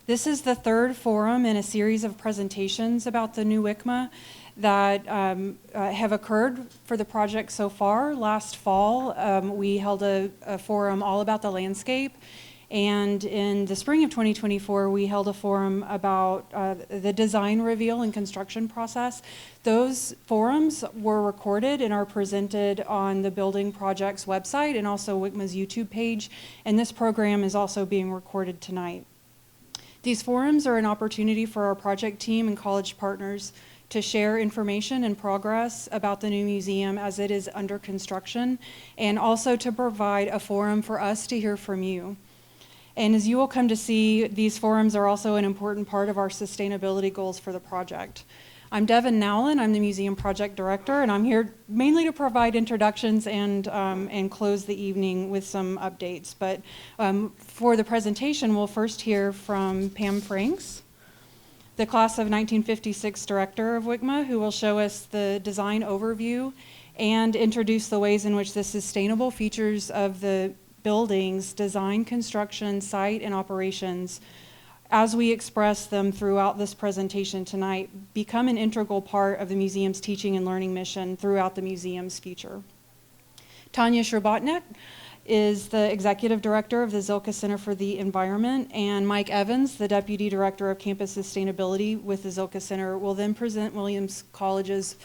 This is the third forum in a series of presentations about the new WCMA that have occurred for the project so far. Last fall, we held a forum all about the landscape. And in the spring of 2024, we held a forum about the design reveal and construction process. Those forums were recorded and are presented on the building project's website and also WCMA's YouTube page. And this program is also being recorded tonight. These forums are an opportunity for our project team and college partners to share information and progress about the new museum as it is under construction, and also to provide a forum for us to hear from you. And as you will come to see, these forums are also an important part of our sustainability goals for the project. I'm Devin Nowlin, I'm the Museum Project Director, and I'm here mainly to provide introductions and close the evening with some updates. But for the presentation, we'll first hear from Pam Franks, the class of 1956 Director of WCMA, who will show us the design overview and introduce the ways in which the sustainable features of the buildings, design, construction, site, and operations, as we express them throughout this presentation tonight, become an integral part of the museum's teaching and learning mission throughout the museum's future. Tanya Sherbatnik is the Executive Director of the Zilka Center for the Environment, and Mike Evans, the Deputy Director of Campus Sustainability with the Zilka Center, will then present Williams College's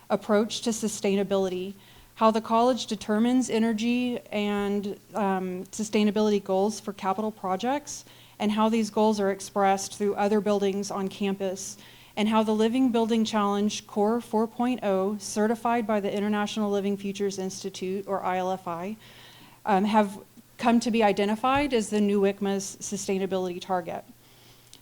approach to sustainability, how the college determines energy and sustainability goals for capital projects, and how these goals are expressed through other buildings on campus, and how the Living Building Challenge Core 4.0, certified by the International Living Futures Institute, or ILFI, have come to be identified as the new WCMA's sustainability target.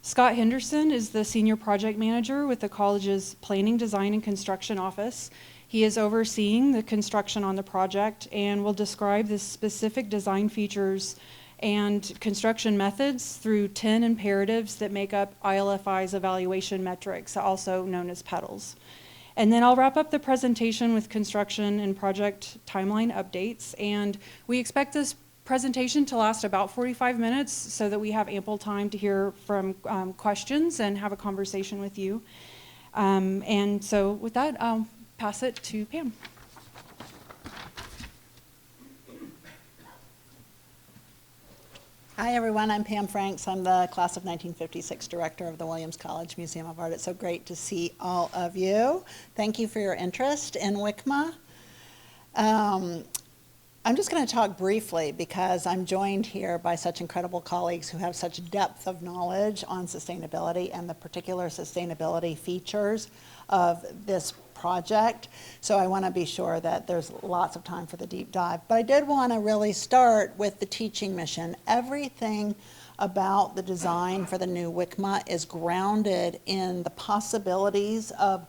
Scott Henderson is the Senior Project Manager with the college's Planning, Design, and Construction Office. He is overseeing the construction on the project and will describe the specific design features and construction methods through 10 imperatives that make up ILFI's evaluation metrics, also known as PETALs. And then I'll wrap up the presentation with construction and project timeline updates. And we expect this presentation to last about 45 minutes so that we have ample time to hear from questions and have a conversation with you. And so with that, I'll pass it to Pam. Hi everyone, I'm Pam Franks. I'm the class of 1956 Director of the Williams College Museum of Art. It's so great to see all of you. Thank you for your interest in WCMA. I'm just going to talk briefly because I'm joined here by such incredible colleagues who have such depth of knowledge on sustainability and the particular sustainability features of this project. So I want to be sure that there's lots of time for the deep dive. But I did want to really start with the teaching mission. Everything about the design for the new WCMA is grounded in the possibilities of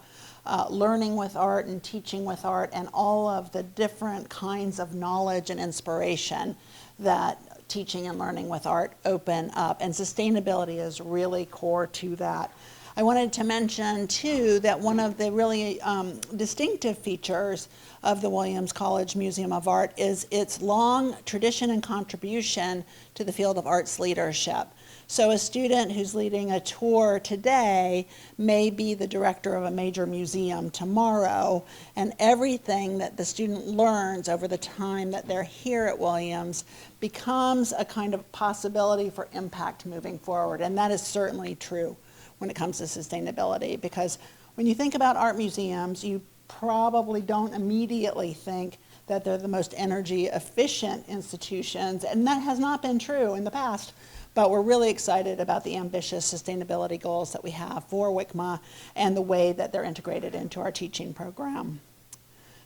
learning with art and teaching with art and all of the different kinds of knowledge and inspiration that teaching and learning with art open up. And sustainability is really core to that. I wanted to mention, too, that one of the really distinctive features of the Williams College Museum of Art is its long tradition and contribution to the field of arts leadership. So a student who's leading a tour today may be the director of a major museum tomorrow, and everything that the student learns over the time that they're here at Williams becomes a kind of possibility for impact moving forward, and that is certainly true when it comes to sustainability, because when you think about art museums, you probably don't immediately think that they're the most energy efficient institutions, and that has not been true in the past. But we're really excited about the ambitious sustainability goals that we have for WCMA and the way that they're integrated into our teaching program.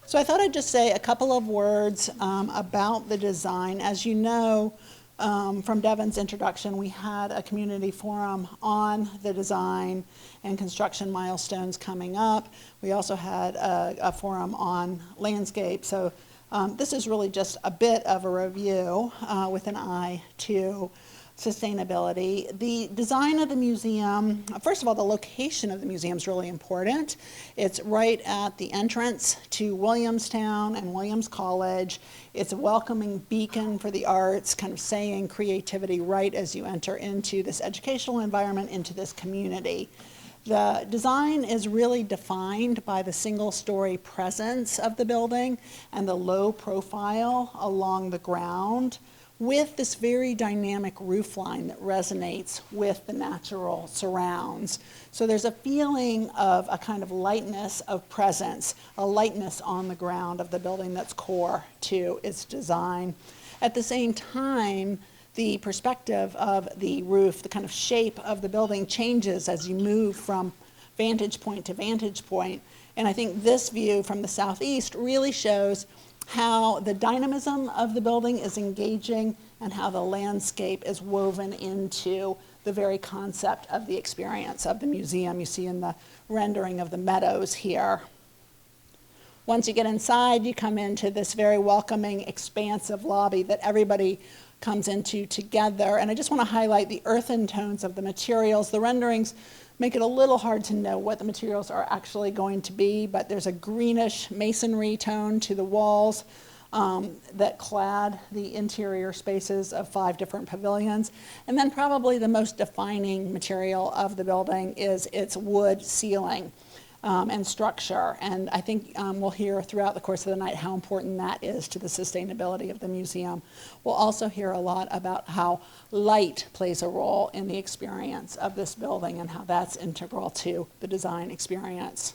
So I thought I'd just say a couple of words about the design. As you know, from Devin's introduction, we had a community forum on the design and construction milestones coming up. We also had a forum on landscape. So this is really just a bit of a review with an eye to sustainability. The design of the museum, first of all, the location of the museum is really important. It's right at the entrance to Williamstown and Williams College. It's a welcoming beacon for the arts, kind of saying creativity right as you enter into this educational environment, into this community. The design is really defined by the single-story presence of the building and the low profile along the ground, with this very dynamic roof line that resonates with the natural surrounds. So there's a feeling of a kind of lightness of presence, a lightness on the ground of the building that's core to its design. At the same time, the perspective of the roof, the kind of shape of the building changes as you move from vantage point to vantage point. And I think this view from the southeast really shows how the dynamism of the building is engaging and how the landscape is woven into the very concept of the experience of the museum. You see in the rendering of the meadows here. Once you get inside, you come into this very welcoming, expansive lobby that everybody comes into together. And I just want to highlight the earthen tones of the materials. The renderings make it a little hard to know what the materials are actually going to be, but there's a greenish masonry tone to the walls that clad the interior spaces of 5 different pavilions. And then probably the most defining material of the building is its wood ceiling and structure. And I think we'll hear throughout the course of the night how important that is to the sustainability of the museum. We'll also hear a lot about how light plays a role in the experience of this building and how that's integral to the design experience.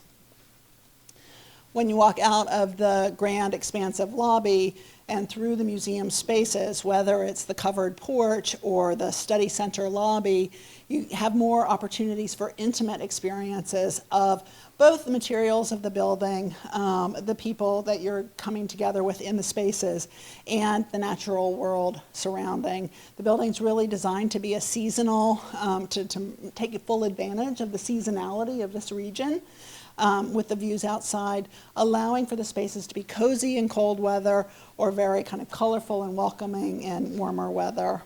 When you walk out of the grand expansive lobby and through the museum spaces, whether it's the covered porch or the study center lobby, you have more opportunities for intimate experiences of both the materials of the building, the people that you're coming together with in the spaces, and the natural world surrounding. The building's really designed to be a seasonal, to take full advantage of the seasonality of this region. With the views outside, allowing for the spaces to be cozy in cold weather or very kind of colorful and welcoming in warmer weather.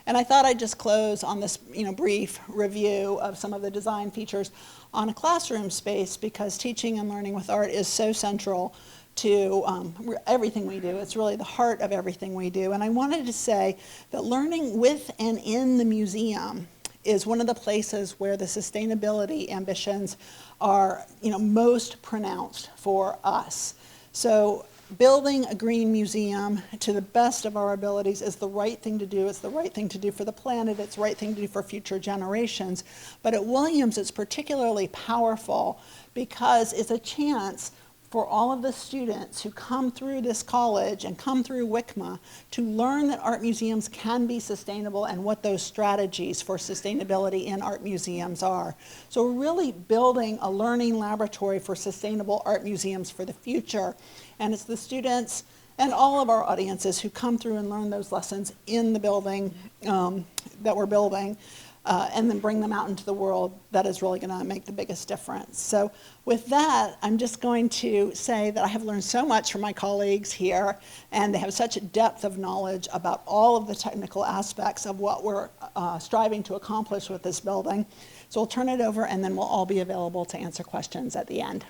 And I thought I'd just close on this brief review of some of the design features on a classroom space, because teaching and learning with art is so central to everything we do. It's really the heart of everything we do. And I wanted to say that learning with and in the museum is one of the places where the sustainability ambitions are most pronounced for us. So building a green museum to the best of our abilities is the right thing to do. It's the right thing to do for the planet. It's the right thing to do for future generations. But at Williams, it's particularly powerful because it's a chance for all of the students who come through this college and come through WCMA to learn that art museums can be sustainable and what those strategies for sustainability in art museums are. So we're really building a learning laboratory for sustainable art museums for the future. And it's the students and all of our audiences who come through and learn those lessons in the building that we're building, and then bring them out into the world that is really going to make the biggest difference. So with that, I'm just going to say that I have learned so much from my colleagues here, and they have such a depth of knowledge about all of the technical aspects of what we're striving to accomplish with this building. So we'll turn it over, and then we'll all be available to answer questions at the end.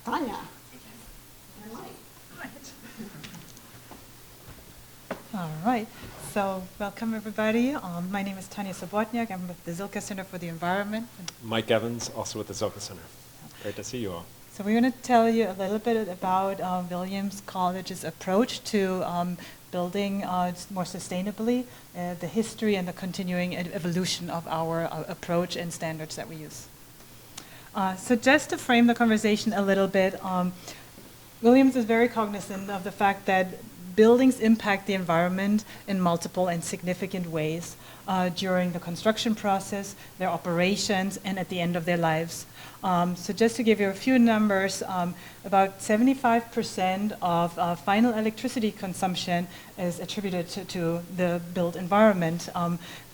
Tanya. All right. So welcome, everybody. My name is Tanya Sobotniak. I'm with the Zilka Center for the Environment. Mike Evans, also with the Zilka Center. Great to see you all. So we're going to tell you a little bit about Williams College's approach to building more sustainably, the history and the continuing evolution of our approach and standards that we use. So just to frame the conversation a little bit, Williams is very cognizant of the fact that buildings impact the environment in multiple and significant ways during the construction process, their operations, and at the end of their lives. So just to give you a few numbers, about 75% of final electricity consumption is attributed to the built environment.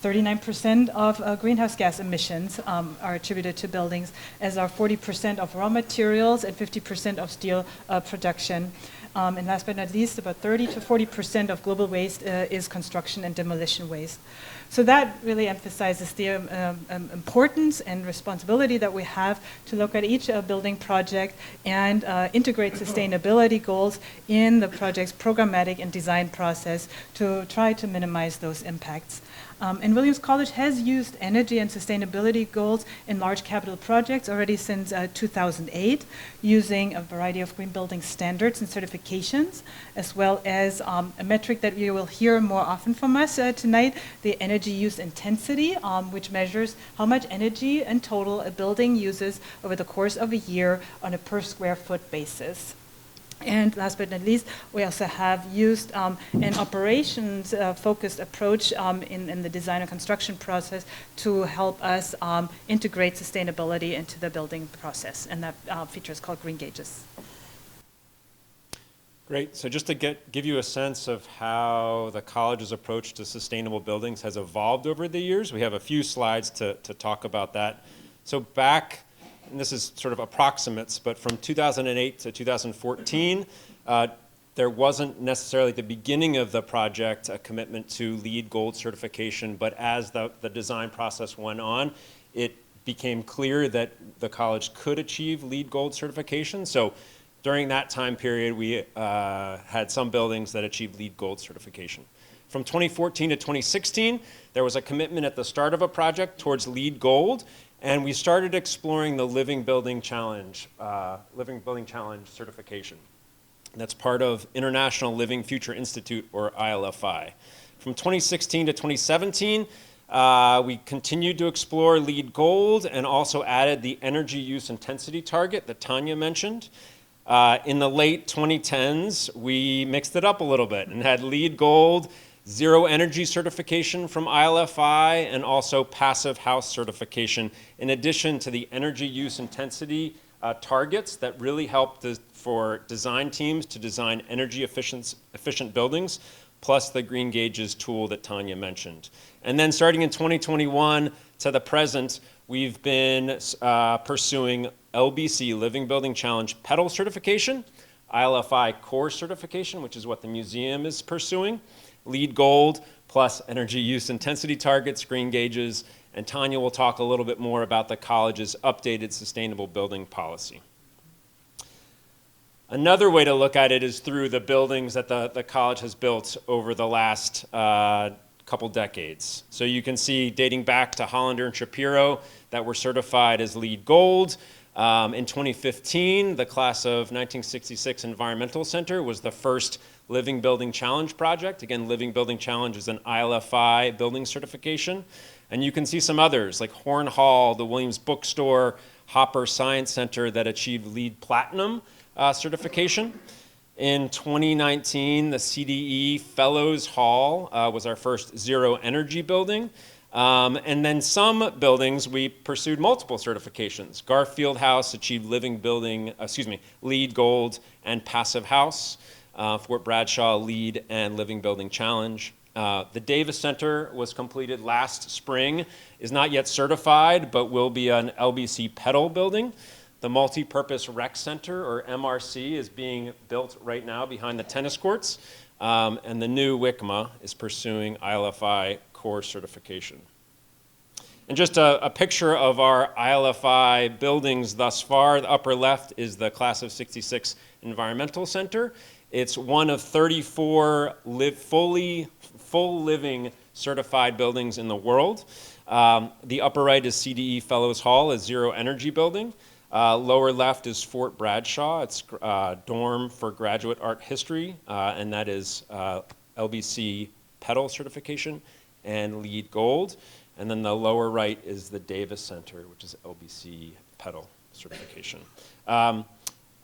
39% of greenhouse gas emissions are attributed to buildings, as are 40% of raw materials and 50% of steel production. And last but not least, about 30 to 40% of global waste is construction and demolition waste. So that really emphasizes the importance and responsibility that we have to look at each building project and integrate sustainability goals in the project's programmatic and design process to try to minimize those impacts. And Williams College has used energy and sustainability goals in large capital projects already since 2008, using a variety of green building standards and certifications, as well as a metric that you will hear more often from us tonight, the energy use intensity, which measures how much energy in total a building uses over the course of a year on a per square foot basis. And last but not least, we also have used an operations-focused approach in the design and construction process to help us integrate sustainability into the building process. And that feature is called Green Gauges. Great. So just to give you a sense of how the college's approach to sustainable buildings has evolved over the years, we have a few slides to talk about that. So back, and this is sort of approximates, but from 2008 to 2014, there wasn't necessarily at the beginning of the project a commitment to LEED Gold certification, but as the design process went on, it became clear that the college could achieve LEED Gold certification. So during that time period, we had some buildings that achieved LEED Gold certification. From 2014 to 2016, there was a commitment at the start of a project towards LEED Gold, and we started exploring the Living Building Challenge certification. And that's part of International Living Future Institute, or ILFI. From 2016 to 2017, we continued to explore LEED Gold and also added the energy use intensity target that Tanya mentioned. In the late 2010s, we mixed it up a little bit and had LEED Gold, Zero Energy certification from ILFI, and also Passive House certification, in addition to the energy use intensity targets that really help for design teams to design energy efficient buildings, plus the Green Gauges tool that Tanya mentioned. And then starting in 2021 to the present, we've been pursuing LBC, Living Building Challenge Pedal certification, ILFI Core certification, which is what the museum is pursuing, LEED Gold, plus energy use intensity targets, Green Gauges, and Tanya will talk a little bit more about the college's updated sustainable building policy. Another way to look at it is through the buildings that the college has built over the last couple decades. So you can see, dating back to Hollander and Shapiro, that were certified as LEED Gold. In 2015, the class of 1966 Environmental Center was the first Living Building Challenge project. Again, Living Building Challenge is an ILFI building certification. And you can see some others, like Horn Hall, the Williams Bookstore, Hopper Science Center, that achieved LEED Platinum certification. In 2019, the CDE Fellows Hall was our first zero energy building. And then some buildings, we pursued multiple certifications. Garfield House achieved LEED Gold and Passive House. Fort Bradshaw, LEED and Living Building Challenge. The Davis Center was completed last spring, is not yet certified, but will be an LBC Pedal building. The Multi-Purpose Rec Center, or MRC, is being built right now behind the tennis courts. And the new WCMA is pursuing ILFI Core certification. And just a picture of our ILFI buildings thus far. The upper left is the Class of '66 Environmental Center. It's one of 34 full living certified buildings in the world. The upper right is CDE Fellows Hall, a zero energy building. Lower left is Fort Bradshaw. It's dorm for graduate art history, and that is LBC Pedal certification and LEED Gold. And then the lower right is the Davis Center, which is LBC Pedal certification.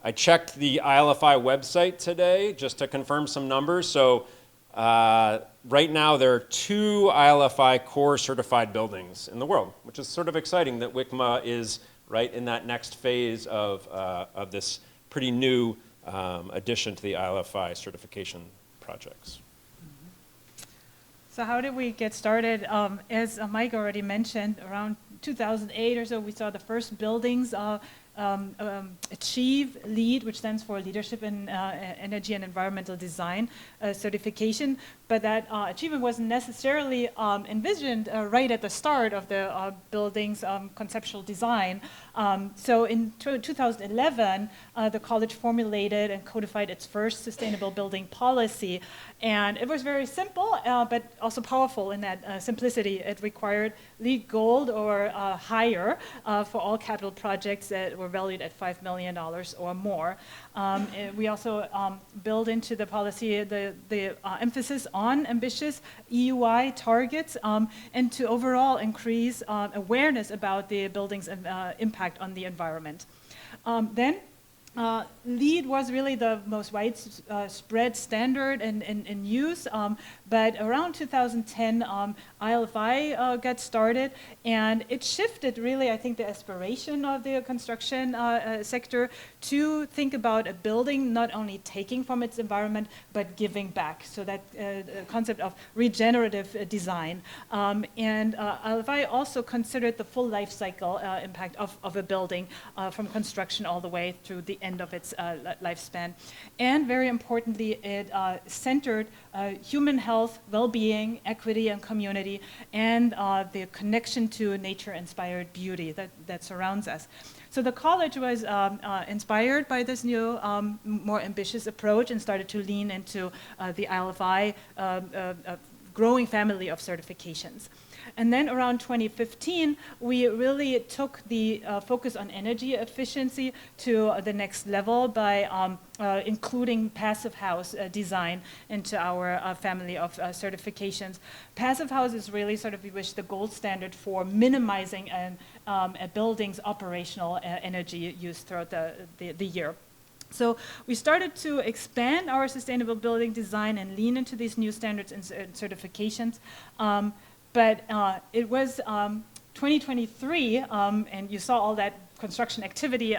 I checked the ILFI website today just to confirm some numbers. So right now there are 2 ILFI core certified buildings in the world, which is sort of exciting that WCMA is right in that next phase of this pretty new addition to the ILFI certification projects. So how did we get started? As Mike already mentioned, around 2008 or so, we saw the first buildings achieve LEED, which stands for Leadership in Energy and Environmental Design certification, but that achievement wasn't necessarily envisioned right at the start of the building's conceptual design. So in 2011, the college formulated and codified its first sustainable building policy, and it was very simple, but also powerful in that simplicity. It required LEED Gold or higher for all capital projects that were valued at $5 million or more. We also build into the policy the emphasis on ambitious EUI targets and to overall increase awareness about the building's impact on the environment. LEED was really the most widespread standard in use, but around 2010, ILFI got started, and it shifted really, I think, the aspiration of the construction sector to think about a building not only taking from its environment, but giving back. So that concept of regenerative design. And ILFI also considered the full life cycle impact of a building from construction all the way through the end of its lifespan. And very importantly, it centered human health, well-being, equity, and community, and the connection to nature-inspired beauty that surrounds us. So the college was inspired by this new, more ambitious approach and started to lean into the ILFI growing family of certifications. And then around 2015, we really took the focus on energy efficiency to the next level by including passive house design into our family of certifications. Passive house is really sort of, we wish, the gold standard for minimizing a building's operational energy use throughout the year. So we started to expand our sustainable building design and lean into these new standards and certifications. But it was 2023, and you saw all that construction activity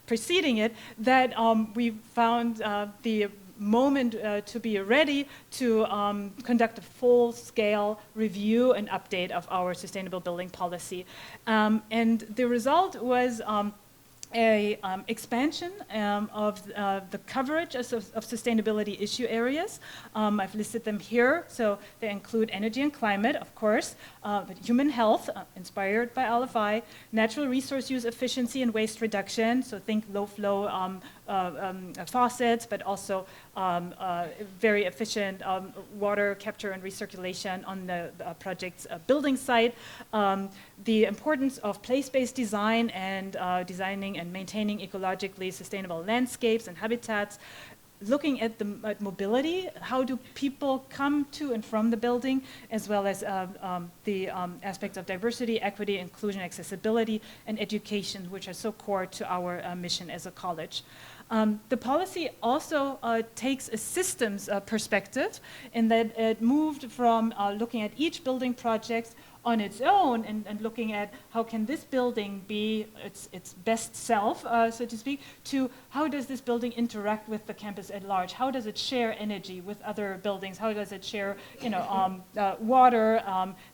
preceding it, that we found the moment to be ready to conduct a full-scale review and update of our sustainable building policy. And the result was a expansion of the coverage of sustainability issue areas. I've listed them here. So they include energy and climate, of course, but human health, inspired by LFI, natural resource use efficiency and waste reduction. So think low flow faucets, but also very efficient water capture and recirculation on the project's building site. The importance of place-based design and designing and maintaining ecologically sustainable landscapes and habitats. Looking at the mobility, how do people come to and from the building, as well as the aspects of diversity, equity, inclusion, accessibility, and education, which are so core to our mission as a college. The policy also takes a systems perspective in that it moved from looking at each building project on its own and looking at how can this building be its best self, so to speak, to how does this building interact with the campus at large? How does it share energy with other buildings? How does it share, water,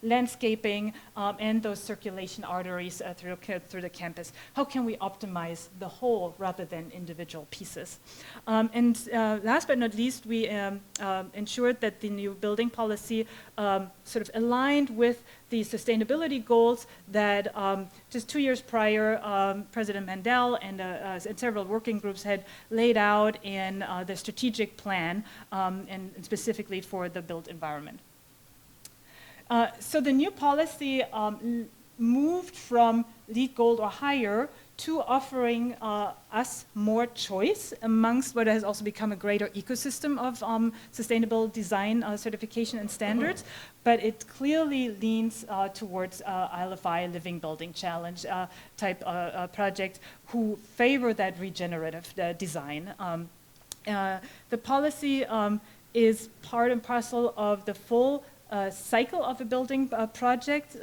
landscaping, and those circulation arteries through the campus? How can we optimize the whole rather than individual pieces? And last but not least, we ensured that the new building policy sort of aligned with the sustainability goals that just 2 years prior, President Mandel and several working groups had laid out in the strategic plan, and specifically for the built environment. So the new policy moved from LEED Gold or higher to offering us more choice amongst what has also become a greater ecosystem of sustainable design certification and standards, but it clearly leans towards ILFI Living Building Challenge type project who favor that regenerative design. The policy is part and parcel of the full cycle of a building project,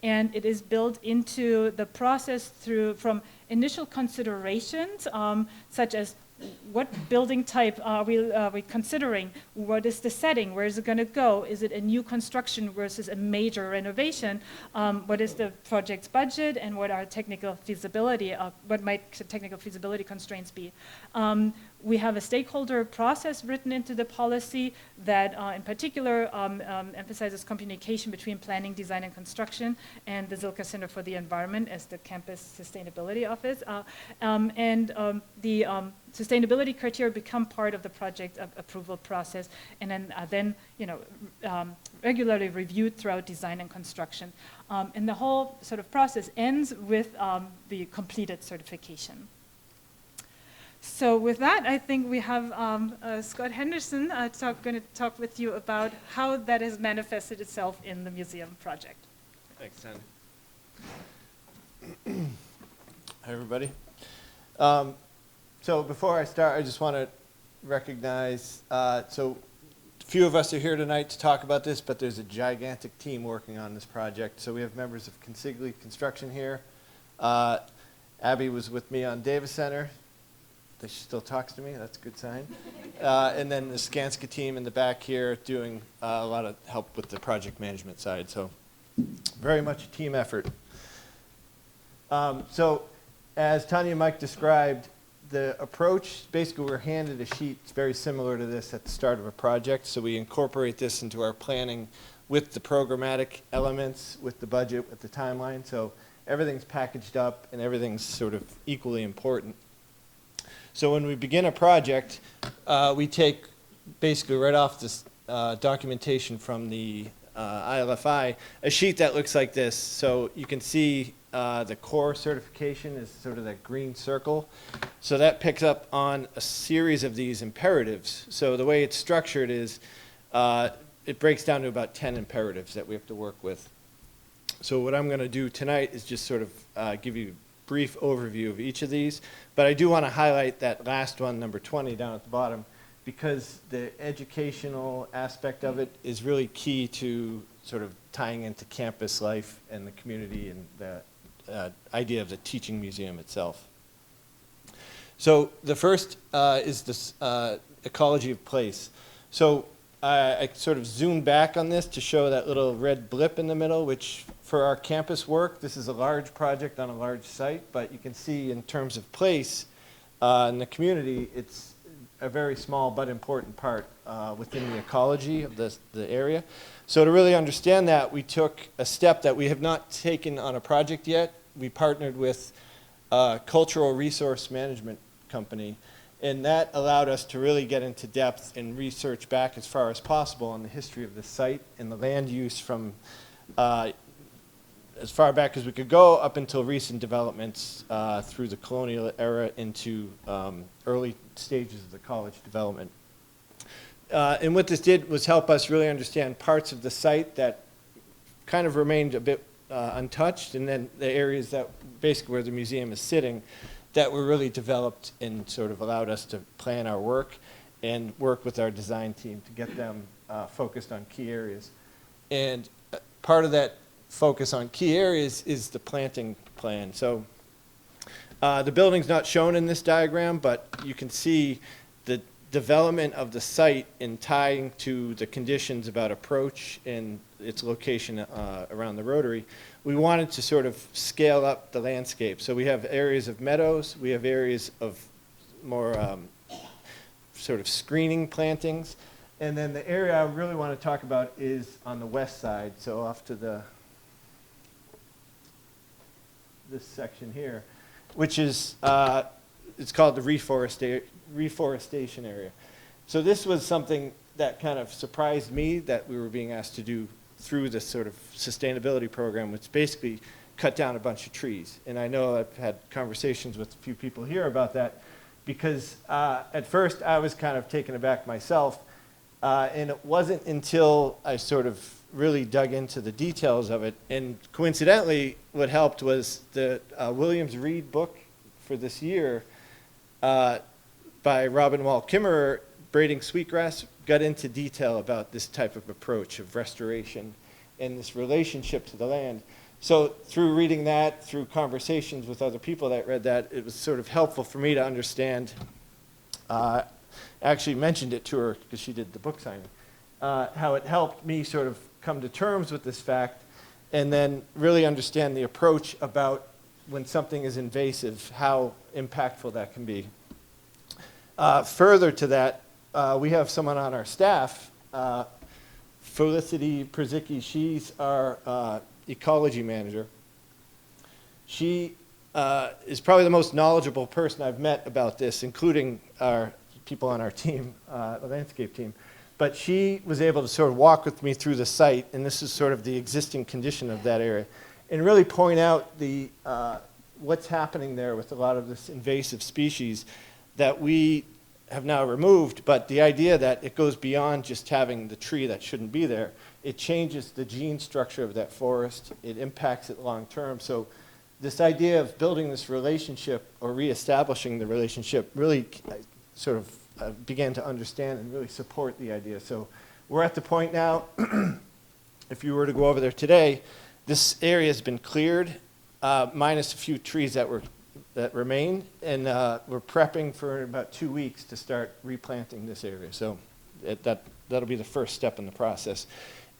and it is built into the process from initial considerations, such as what building type are we considering? What is the setting? Where is it going to go? Is it a new construction versus a major renovation? What is the project's budget, and what are technical feasibility? What might technical feasibility constraints be? We have a stakeholder process written into the policy that in particular emphasizes communication between planning, design, and construction, and the Zilka Center for the Environment as the campus sustainability office. The sustainability criteria become part of the project approval process, and then regularly reviewed throughout design and construction. And the whole sort of process ends with the completed certification. So with that, I think we have Scott Henderson going to talk with you about how that has manifested itself in the museum project. Thanks, Sandy. Hi, everybody. So before I start, I just want to recognize, so a few of us are here tonight to talk about this, but there's a gigantic team working on this project. So we have members of Consigli Construction here. Abby was with me on Davis Center. She still talks to me, that's a good sign. And then the Skanska team in the back here doing a lot of help with the project management side. So very much a team effort. So as Tanya and Mike described, the approach, basically we're handed a sheet very similar to this at the start of a project. So we incorporate this into our planning with the programmatic elements, with the budget, with the timeline. So everything's packaged up and everything's sort of equally important. So when we begin a project, we take basically right off this documentation from the ILFI, a sheet that looks like this. So you can see the core certification is sort of that green circle. So that picks up on a series of these imperatives. So the way it's structured is it breaks down to about 10 imperatives that we have to work with. So what I'm going to do tonight is just sort of give you a brief overview of each of these. But I do want to highlight that last one, number 20, down at the bottom, because the educational aspect of it is really key to sort of tying into campus life and the community and the idea of the teaching museum itself. So the first is this ecology of place. So I sort of zoomed back on this to show that little red blip in the middle, which for our campus work, this is a large project on a large site, but you can see in terms of place in the community, it's a very small but important part within the ecology of the area. So to really understand that, we took a step that we have not taken on a project yet. We partnered with a cultural resource management company, and that allowed us to really get into depth and research back as far as possible on the history of the site and the land use from as far back as we could go up until recent developments through the colonial era into early stages of the college development. And what this did was help us really understand parts of the site that kind of remained a bit untouched, and then the areas that basically where the museum is sitting that were really developed and sort of allowed us to plan our work and work with our design team to get them focused on key areas. And part of that focus on key areas is the planting plan. So the building's not shown in this diagram, but you can see the development of the site in tying to the conditions about approach and its location around the Rotary. We wanted to sort of scale up the landscape. So we have areas of meadows, we have areas of more sort of screening plantings, and then the area I really want to talk about is on the west side, so off to this section here, which is, it's called the reforestation area. So this was something that kind of surprised me that we were being asked to do through this sort of sustainability program, which basically cut down a bunch of trees. And I know I've had conversations with a few people here about that, because at first I was kind of taken aback myself, and it wasn't until I sort of really dug into the details of it. And coincidentally, what helped was the Williams Reed book for this year by Robin Wall Kimmerer, Braiding Sweetgrass, got into detail about this type of approach of restoration and this relationship to the land. So through reading that, through conversations with other people that read that, it was sort of helpful for me to understand Actually mentioned it to her because she did the book signing. How it helped me sort of come to terms with this fact and then really understand the approach about when something is invasive, how impactful that can be. Further to that, we have someone on our staff, Felicity Przicki. She's our ecology manager. She is probably the most knowledgeable person I've met about this, including our people on our team, the landscape team. But she was able to sort of walk with me through the site, and this is sort of the existing condition of that area, and really point out the what's happening there with a lot of this invasive species that we have now removed, but the idea that it goes beyond just having the tree that shouldn't be there. It changes the gene structure of that forest. It impacts it long term. So this idea of building this relationship or reestablishing the relationship really sort of began to understand and really support the idea. So we're at the point now, if you were to go over there today, this area has been cleared, minus a few trees that remain, and we're prepping for about 2 weeks to start replanting this area. So that'll be the first step in the process.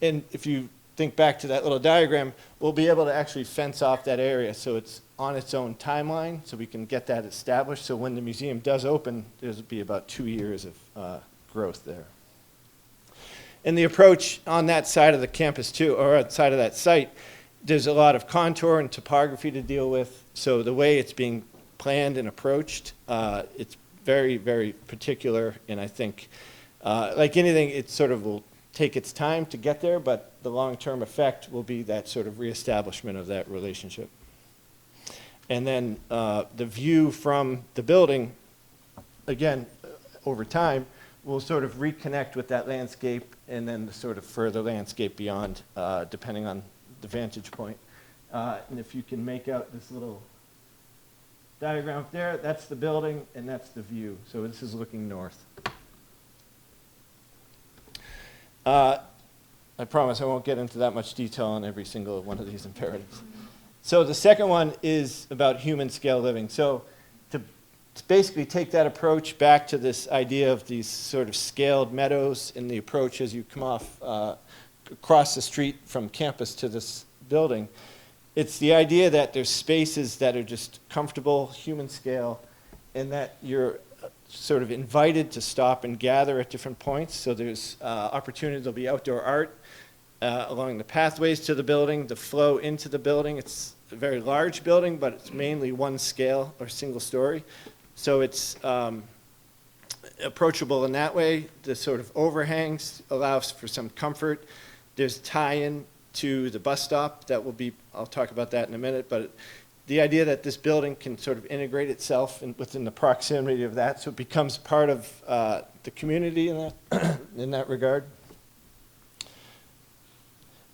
And if you think back to that little diagram, we'll be able to actually fence off that area so it's on its own timeline, so we can get that established. So when the museum does open, there'll be about 2 years of growth there. And the approach on that side of the campus too, or outside of that site, there's a lot of contour and topography to deal with. So the way it's being planned and approached, it's very, very particular. And I think, like anything, it sort of will take its time to get there, but the long-term effect will be that sort of reestablishment of that relationship. And then the view from the building, again, over time, will sort of reconnect with that landscape and then the sort of further landscape beyond, depending on the vantage point. And if you can make out this little diagram up there, that's the building and that's the view. So this is looking north. I promise I won't get into that much detail on every single one of these imperatives. So the second one is about human scale living. So to basically take that approach back to this idea of these sort of scaled meadows in the approach as you come off across the street from campus to this building, it's the idea that there's spaces that are just comfortable, human scale, and that you're sort of invited to stop and gather at different points. So there's opportunity, there'll be outdoor art along the pathways to the building, the flow into the building. It's a very large building, but it's mainly one scale or single story. So it's approachable in that way. The sort of overhangs allows for some comfort. There's tie-in to the bus stop that will be, I'll talk about that in a minute, but the idea that this building can sort of integrate itself within the proximity of that, so it becomes part of the community in that regard.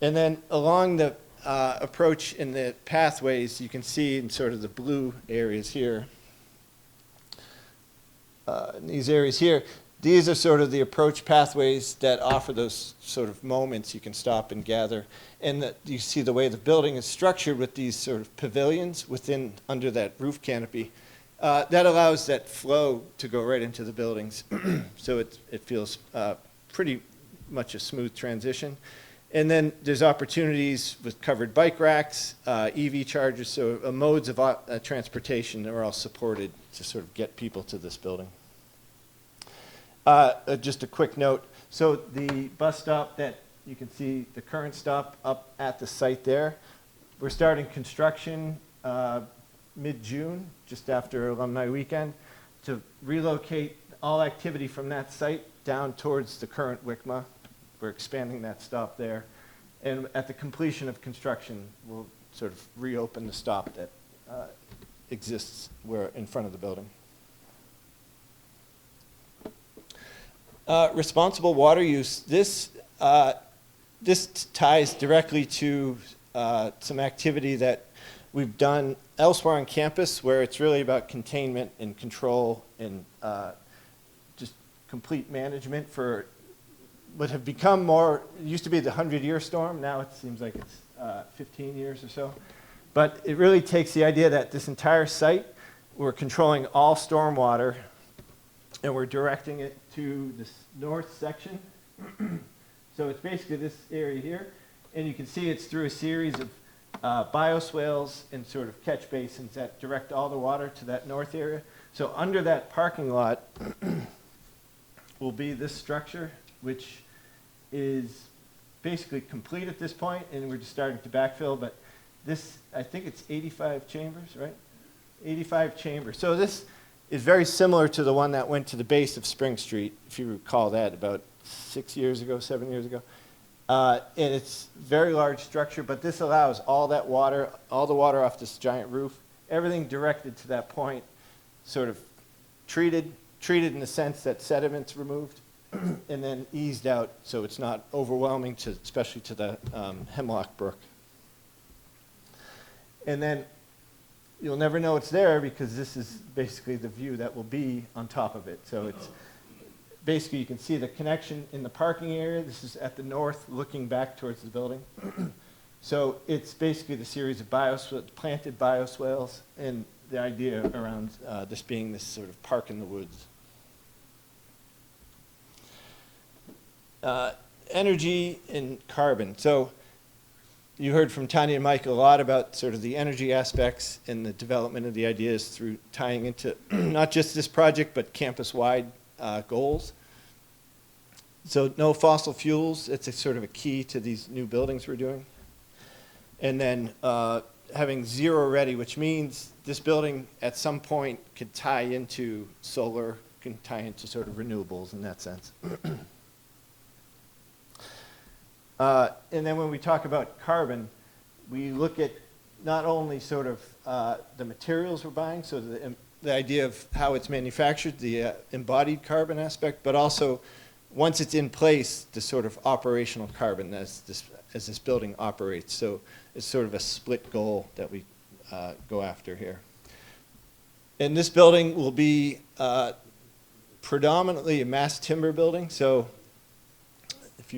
And then along the approach in the pathways, you can see in sort of the blue areas here, in these areas here, these are sort of the approach pathways that offer those sort of moments you can stop and gather. And that you see the way the building is structured with these sort of pavilions under that roof canopy. That allows that flow to go right into the buildings. So it feels pretty much a smooth transition. And then there's opportunities with covered bike racks, EV chargers, so modes of transportation are all supported to sort of get people to this building. Just a quick note, so the bus stop that you can see, the current stop up at the site there, we're starting construction mid-June, just after Alumni Weekend, to relocate all activity from that site down towards the current WCMA. We're expanding that stop there. And at the completion of construction, we'll sort of reopen the stop that exists in front of the building. Responsible water use. This ties directly to some activity that we've done elsewhere on campus, where it's really about containment and control and just complete management for what have become more, it used to be the 100-year storm, now it seems like it's 15 years or so. But it really takes the idea that this entire site, we're controlling all stormwater and we're directing it to this north section. So it's basically this area here, and you can see it's through a series of bioswales and sort of catch basins that direct all the water to that north area. So under that parking lot will be this structure, which is basically complete at this point, and we're just starting to backfill, but this, I think it's 85 chambers, right? 85 chambers. So this is very similar to the one that went to the base of Spring Street, if you recall that, about 7 years ago. And it's a very large structure, but this allows all that water, all the water off this giant roof, everything directed to that point, sort of treated in the sense that sediment's removed, and then eased out so it's not overwhelming, especially to the Hemlock Brook. And then you'll never know it's there because this is basically the view that will be on top of it. So it's basically, you can see the connection in the parking area. This is at the north, looking back towards the building. So it's basically the series of planted bioswales, and the idea around this being this sort of park in the woods. Energy and carbon. So you heard from Tanya and Mike a lot about sort of the energy aspects and the development of the ideas through tying into not just this project, but campus-wide goals. So no fossil fuels, it's a sort of a key to these new buildings we're doing. And then having zero ready, which means this building at some point could tie into solar, can tie into sort of renewables in that sense. And then when we talk about carbon, we look at not only sort of the materials we're buying, so the idea of how it's manufactured, the embodied carbon aspect, but also once it's in place, the sort of operational carbon as this building operates. So it's sort of a split goal that we go after here. And this building will be predominantly a mass timber building. So if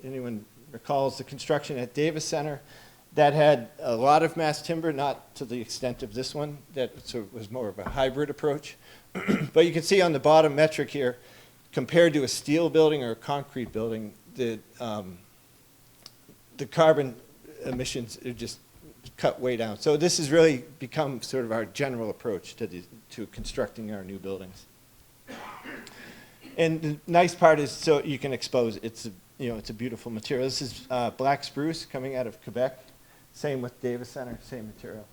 anyone recalls the construction at Davis Center, that had a lot of mass timber, not to the extent of this one, that sort of was more of a hybrid approach. But you can see on the bottom metric here, compared to a steel building or a concrete building, the carbon emissions are just cut way down. So this has really become sort of our general approach to constructing our new buildings. And the nice part is, so you can expose it. It's a beautiful material. This is black spruce coming out of Quebec. Same with Davis Center, same material.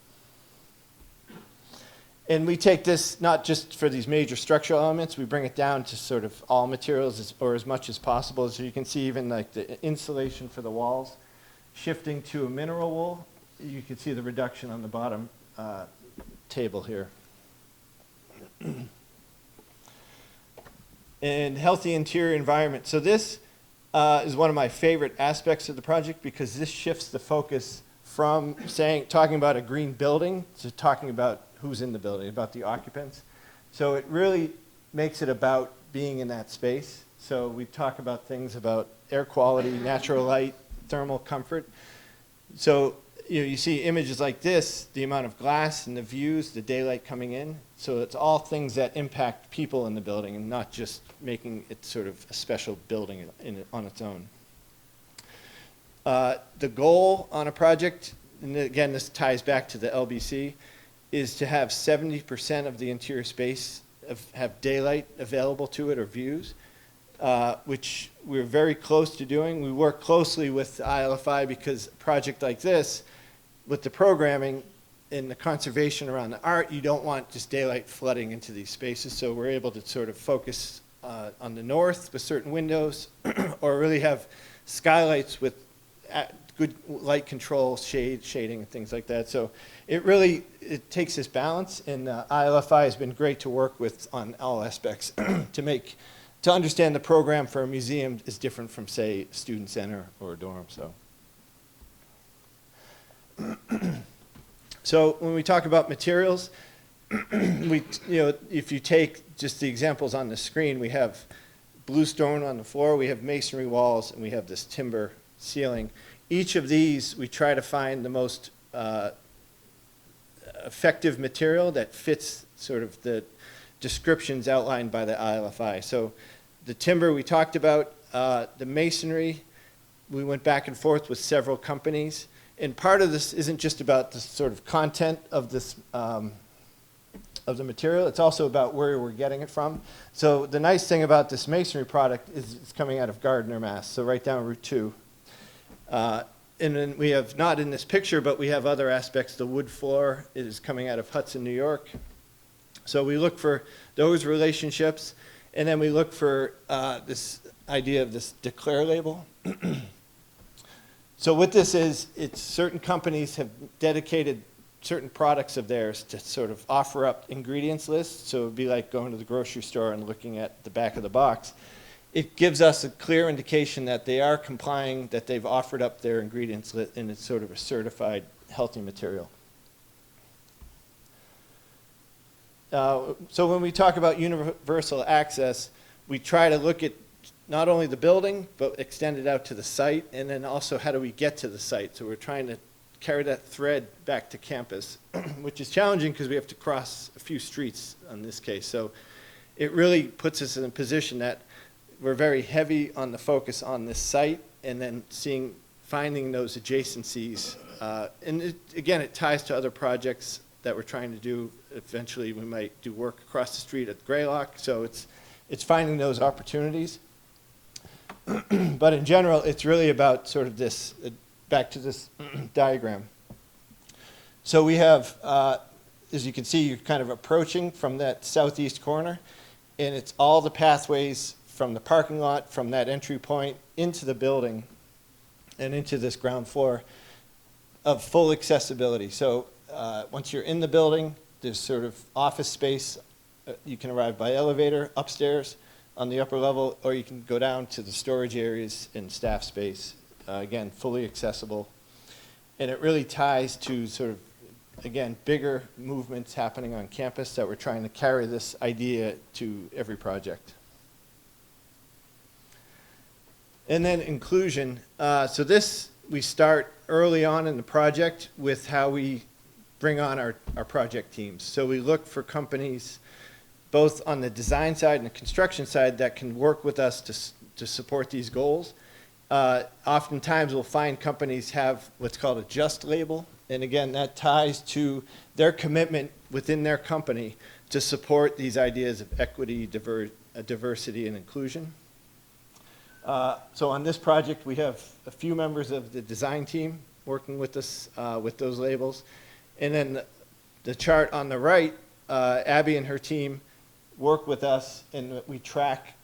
And we take this not just for these major structural elements, we bring it down to sort of all materials or as much as possible. So you can see even like the insulation for the walls shifting to a mineral wool. You can see the reduction on the bottom table here. And healthy interior environment. So this is one of my favorite aspects of the project because this shifts the focus from talking about a green building to talking about who's in the building, about the occupants. So it really makes it about being in that space. So we talk about things about air quality, natural light, thermal comfort. So you see images like this, the amount of glass and the views, the daylight coming in. So it's all things that impact people in the building and not just making it sort of a special building on its own. The goal on a project, and again, this ties back to the LBC, is to have 70% of the interior space have daylight available to it or views, which we're very close to doing. We work closely with ILFI because a project like this, with the programming and the conservation around the art, you don't want just daylight flooding into these spaces. So we're able to sort of focus on the north with certain windows or really have skylights with good light control, shading, and things like that. So it takes this balance, and ILFI has been great to work with on all aspects to understand the program for a museum is different from, say, a student center or a dorm. So when we talk about materials, if you take just the examples on the screen, we have bluestone on the floor, we have masonry walls, and we have this timber ceiling. Each of these, we try to find the most effective material that fits sort of descriptions outlined by the ILFI. So the timber we talked about, the masonry, we went back and forth with several companies. And part of this isn't just about the sort of content of this, of the material, it's also about where we're getting it from. So the nice thing about this masonry product is it's coming out of Gardner, Mass., so right down Route 2. And then we have, not in this picture, but we have other aspects. The wood floor is coming out of Hudson, New York. So we look for those relationships, and then we look for this idea of this declare label. So what this is, it's certain companies have dedicated certain products of theirs to sort of offer up ingredients lists. So it would be like going to the grocery store and looking at the back of the box. It gives us a clear indication that they are complying, that they've offered up their ingredients list, and it's sort of a certified healthy material. So when we talk about universal access, we try to look at not only the building, but extend it out to the site, and then also how do we get to the site. So we're trying to carry that thread back to campus, which is challenging because we have to cross a few streets in this case. So it really puts us in a position that we're very heavy on the focus on this site, and then finding those adjacencies. And again, it ties to other projects that we're trying to do. Eventually, we might do work across the street at Greylock. So it's finding those opportunities. But in general, it's really about sort of this, back to this diagram. So we have, as you can see, you're kind of approaching from that southeast corner, and it's all the pathways from the parking lot, from that entry point into the building and into this ground floor of full accessibility. So once you're in the building, there's sort of office space. You can arrive by elevator upstairs on the upper level, or you can go down to the storage areas and staff space. Again, fully accessible. And it really ties to sort of, again, bigger movements happening on campus that we're trying to carry this idea to every project. And then inclusion. So this, we start early on in the project with how we bring on our project teams. So we look for companies both on the design side and the construction side that can work with us to support these goals. Oftentimes we'll find companies have what's called a just label. And again, that ties to their commitment within their company to support these ideas of equity, diversity, and inclusion. So on this project, we have a few members of the design team working with us with those labels. And then the chart on the right, Abby and her team work with us, and we track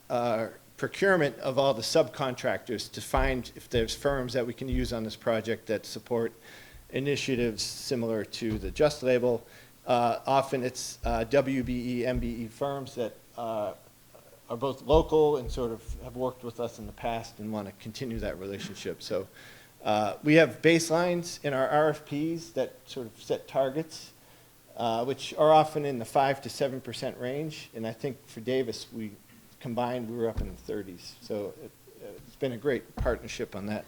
procurement of all the subcontractors to find if there's firms that we can use on this project that support initiatives similar to the Just label. Often it's WBE, MBE firms that are both local and sort of have worked with us in the past and want to continue that relationship. So we have baselines in our RFPs that sort of set targets, which are often in the 5 to 7% range. And I think for Davis, combined, we were up in the 30s. So it's been a great partnership on that.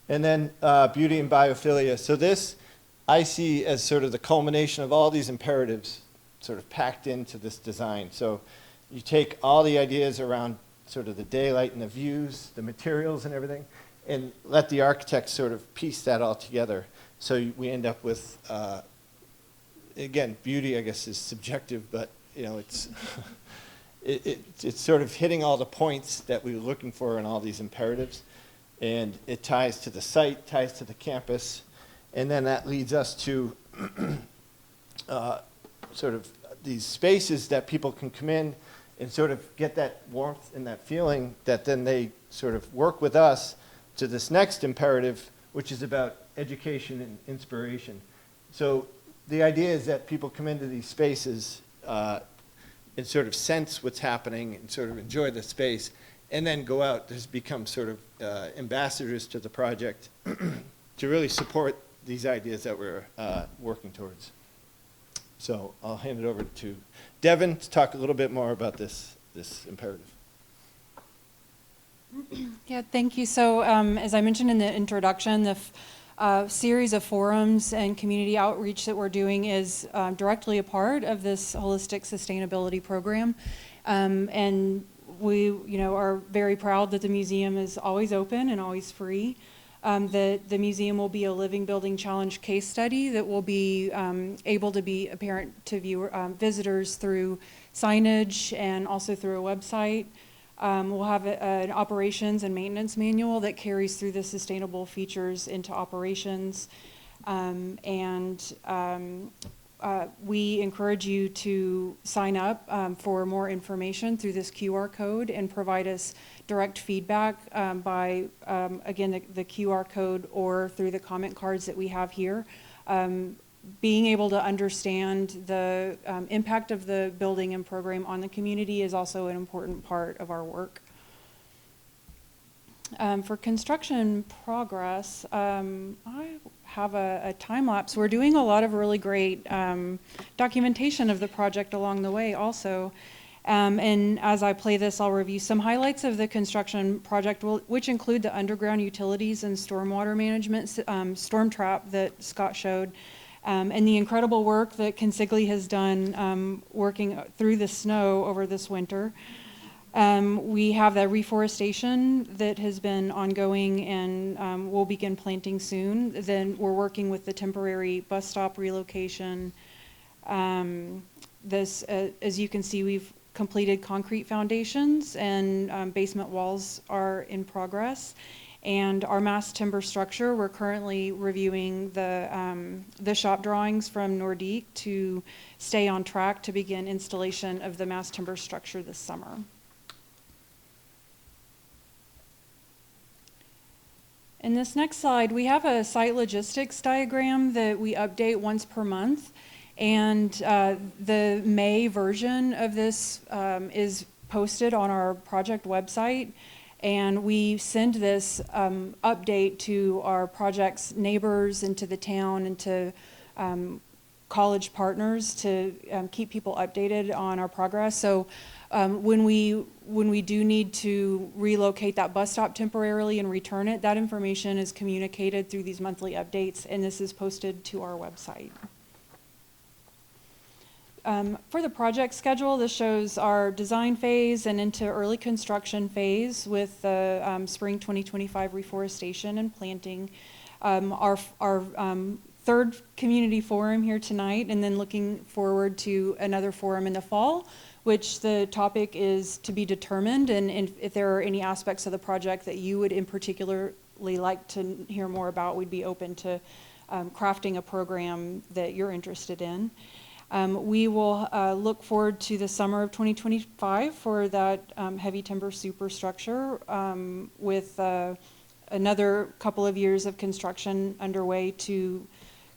And then beauty and biophilia. So this I see as sort of the culmination of all these imperatives sort of packed into this design. So you take all the ideas around sort of the daylight and the views, the materials and everything, and let the architects sort of piece that all together. So we end up with, again, beauty, I guess, is subjective, but you know, it's it's sort of hitting all the points that we were looking for in all these imperatives, and it ties to the site, ties to the campus, and then that leads us to sort of these spaces that people can come in and sort of get that warmth and that feeling that then they sort of work with us to this next imperative, which is about education and inspiration. So the idea is that people come into these spaces and sort of sense what's happening and sort of enjoy the space, and then go out to become sort of ambassadors to the project to really support these ideas that we're working towards. So I'll hand it over to Devin to talk a little bit more about this imperative. Yeah, thank you. So as I mentioned in the introduction, series of forums and community outreach that we're doing is directly a part of this holistic sustainability program. And we, are very proud that the museum is always open and always free. The museum will be a Living Building Challenge case study that will be able to be apparent to visitors through signage and also through a website. We'll have an operations and maintenance manual that carries through the sustainable features into operations. We encourage you to sign up for more information through this QR code and provide us direct feedback by, again, the QR code or through the comment cards that we have here. Being able to understand the impact of the building and program on the community is also an important part of our work. For construction progress, I have a time lapse. We're doing a lot of really great documentation of the project along the way also. And as I play this, I'll review some highlights of the construction project, which include the underground utilities and stormwater management storm trap that Scott showed. And the incredible work that Consigli has done working through the snow over this winter. We have the reforestation that has been ongoing and we'll begin planting soon. Then we're working with the temporary bus stop relocation. As you can see, we've completed concrete foundations and basement walls are in progress. And our mass timber structure, we're currently reviewing the shop drawings from Nordique to stay on track to begin installation of the mass timber structure this summer. In this next slide, we have a site logistics diagram that we update once per month. And the May version of this is posted on our project website. And we send this update to our project's neighbors and to the town and to college partners to keep people updated on our progress. So when we do need to relocate that bus stop temporarily and return it, that information is communicated through these monthly updates, and this is posted to our website. For the project schedule, this shows our design phase and into early construction phase with the spring 2025 reforestation and planting. Our third community forum here tonight, and then looking forward to another forum in the fall, which the topic is to be determined, and if there are any aspects of the project that you would in particularly like to hear more about, we'd be open to crafting a program that you're interested in. We will look forward to the summer of 2025 for that heavy timber superstructure with another couple of years of construction underway to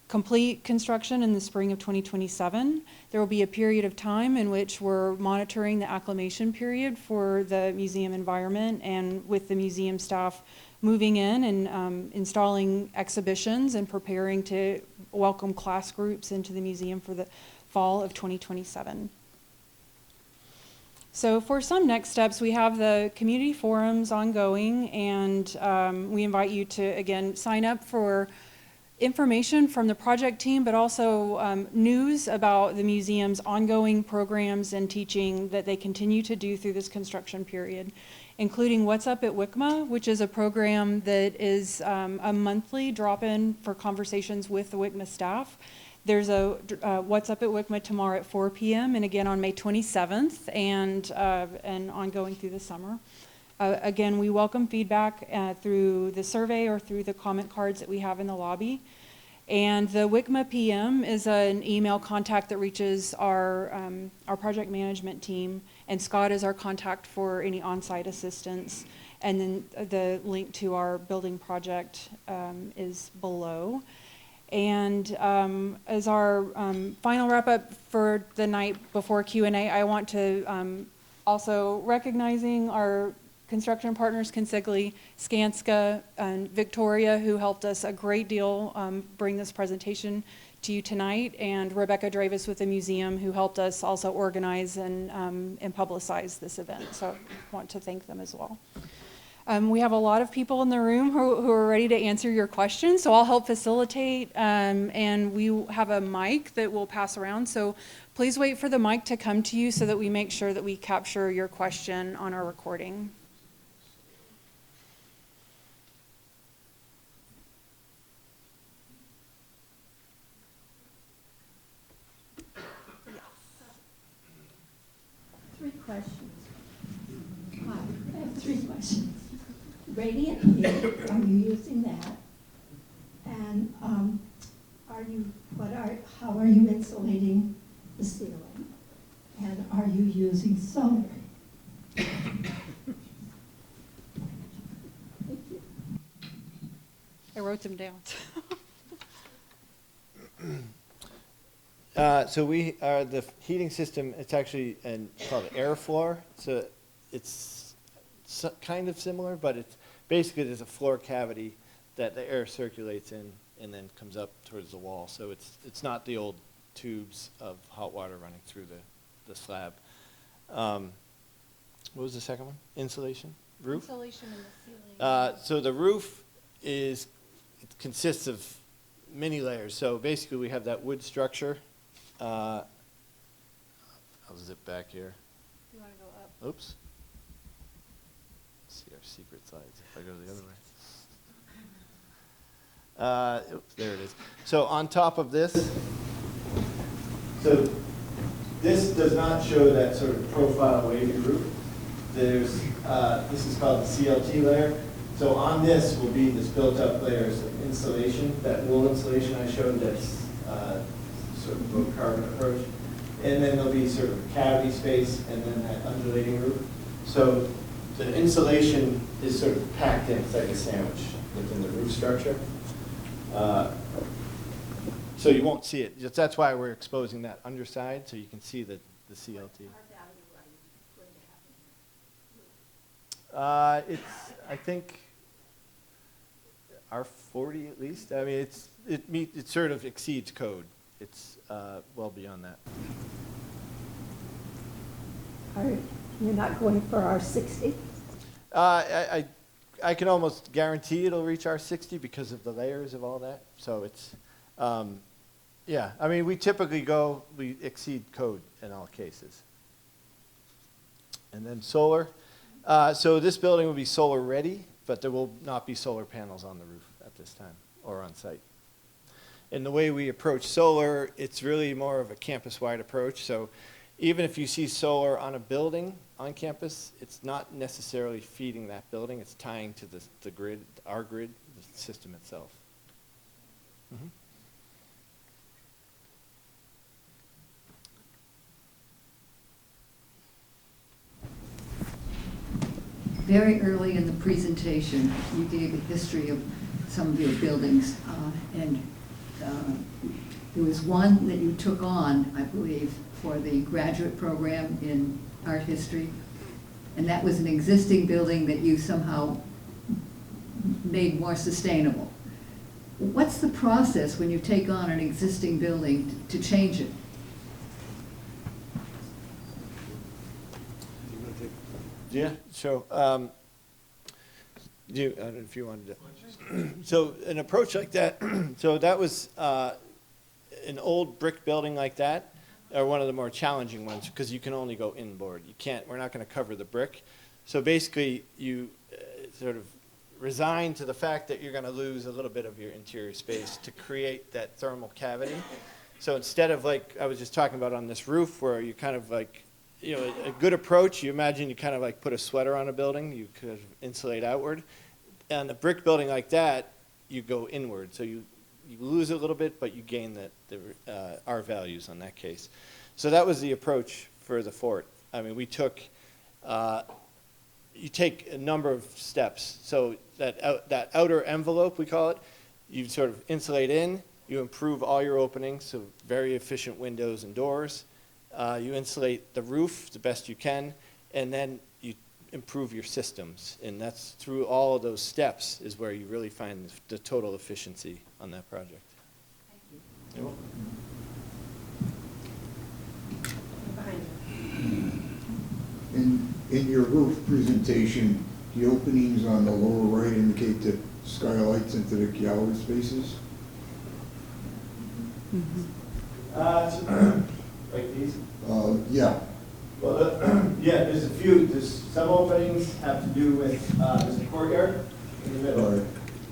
complete construction in the spring of 2027. There will be a period of time in which we're monitoring the acclimation period for the museum environment, and with the museum staff moving in and installing exhibitions and preparing to welcome class groups into the museum for the fall of 2027. So for some next steps, we have the community forums ongoing, and we invite you to, again, sign up for information from the project team, but also news about the museum's ongoing programs and teaching that they continue to do through this construction period, including What's Up at WCMA, which is a program that is a monthly drop-in for conversations with the WCMA staff. There's a What's Up at WCMA tomorrow at 4 p.m. and again on May 27th and ongoing through the summer. Again, we welcome feedback through the survey or through the comment cards that we have in the lobby. And the WCMA PM is an email contact that reaches our project management team, and Scott is our contact for any on-site assistance. And then the link to our building project is below. And as our final wrap-up for the night before Q&A, I want to also recognizing our construction partners, Consigli, Skanska, and Victoria, who helped us a great deal bring this presentation to you tonight, and Rebecca Dravis with the museum, who helped us also organize and publicize this event. So I want to thank them as well. We have a lot of people in the room who are ready to answer your questions, so I'll help facilitate, and we have a mic that we'll pass around. So please wait for the mic to come to you so that we make sure that we capture your question on our recording. Three questions. Hi, I have three questions. Radiant heat, are you using that? And how are you insulating the ceiling? And are you using solar? Thank you. I wrote them down. So we are the heating system. It's actually called an air floor. So it's kind of similar, but it's basically there's a floor cavity that the air circulates in and then comes up towards the wall. So it's not the old tubes of hot water running through the slab. What was the second one? Insulation? Roof? Insulation in the ceiling. So the roof it consists of many layers. So basically we have that wood structure. I'll zip back here. You want to go up? Oops. Let's see our secret slides if I go the other way. Oops, there it is. So on top of this, so this does not show that sort of profile wavy roof. There's, this is called the CLT layer. So on this will be this built-up layers of insulation, that wool insulation I showed that's sort of low carbon approach. And then there'll be sort of cavity space and then that undulating roof. So the insulation is sort of packed in, it's like a sandwich within the roof structure. So you won't see it. That's why we're exposing that underside so you can see the CLT. It's, I think, R40 at least. I mean, it sort of exceeds code. It's well beyond that. You're not going for R60? I can almost guarantee it'll reach R60 because of the layers of all that. So it's, yeah. I mean, we typically we exceed code in all cases. And then solar. So this building will be solar ready, but there will not be solar panels on the roof at this time or on site. And the way we approach solar, it's really more of a campus-wide approach. So even if you see solar on a building on campus, it's not necessarily feeding that building. It's tying to the grid, our grid, the system itself. Mm-hmm. Very early in the presentation, you gave a history of some of your buildings, and there was one that you took on, I believe, for the graduate program in art history, and that was an existing building that you somehow made more sustainable. What's the process when you take on an existing building to change it? Yeah, so I don't know if you wanted to. So an approach like that, so that was an old brick building like that, or one of the more challenging ones because you can only go inboard. You can't, we're not going to cover the brick. So basically you sort of resign to the fact that you're going to lose a little bit of your interior space to create that thermal cavity. So instead of like I was just talking about on this roof where you kind of like, you know, a good approach, you imagine you kind of like put a sweater on a building, you could insulate outward. And a brick building like that, you go inward. So you lose a little bit, but you gain the R values on that case. So that was the approach for the fort. I mean, we took, you take a number of steps. So that outer envelope, we call it, you sort of insulate in, you improve all your openings, so very efficient windows and doors. You insulate the roof the best you can, and then you improve your systems. And that's through all of those steps is where you really find the total efficiency on that project. Thank you. You're welcome. In your roof presentation, The openings on the lower right indicate the skylights into the gallery spaces. Like these? Yeah. Well, yeah, there's a few, some openings have to do with, there's a courtyard in the middle. Right.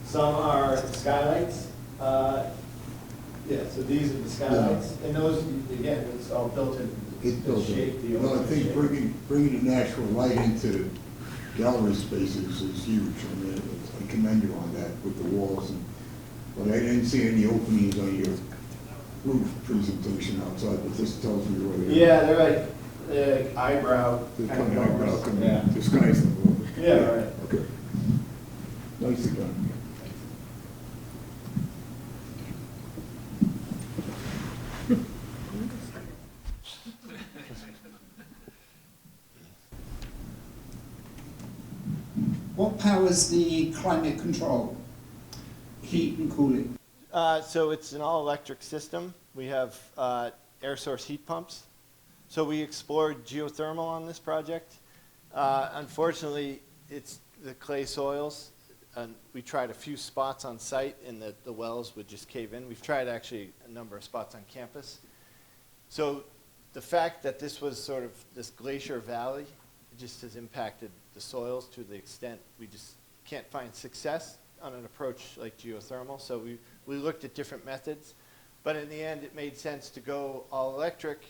Some are skylights. Yeah, so these are the skylights. And those, again, it's all built in It's the built shape, the in. Well, I open think shape. bringing the natural light into the gallery spaces is huge. I mean, I commend you on that with the walls. But I didn't see any openings on your roof presentation outside, but this tells me where they are. Yeah, they're like eyebrow. They're kind of kind of eyebrow, doors. can Yeah. disguise them a little bit. Yeah, right. Okay. Nicely done. What powers the climate control, heat and cooling? So it's an all-electric system. We have air source heat pumps. So we explored geothermal on this project. Unfortunately, it's the clay soils. And we tried a few spots on site and the wells would just cave in. We've tried actually a number of spots on campus. So the fact that this was sort of this glacier valley, it just has impacted the soils to the extent we just can't find success on an approach like geothermal. So we looked at different methods, but in the end it made sense to go all electric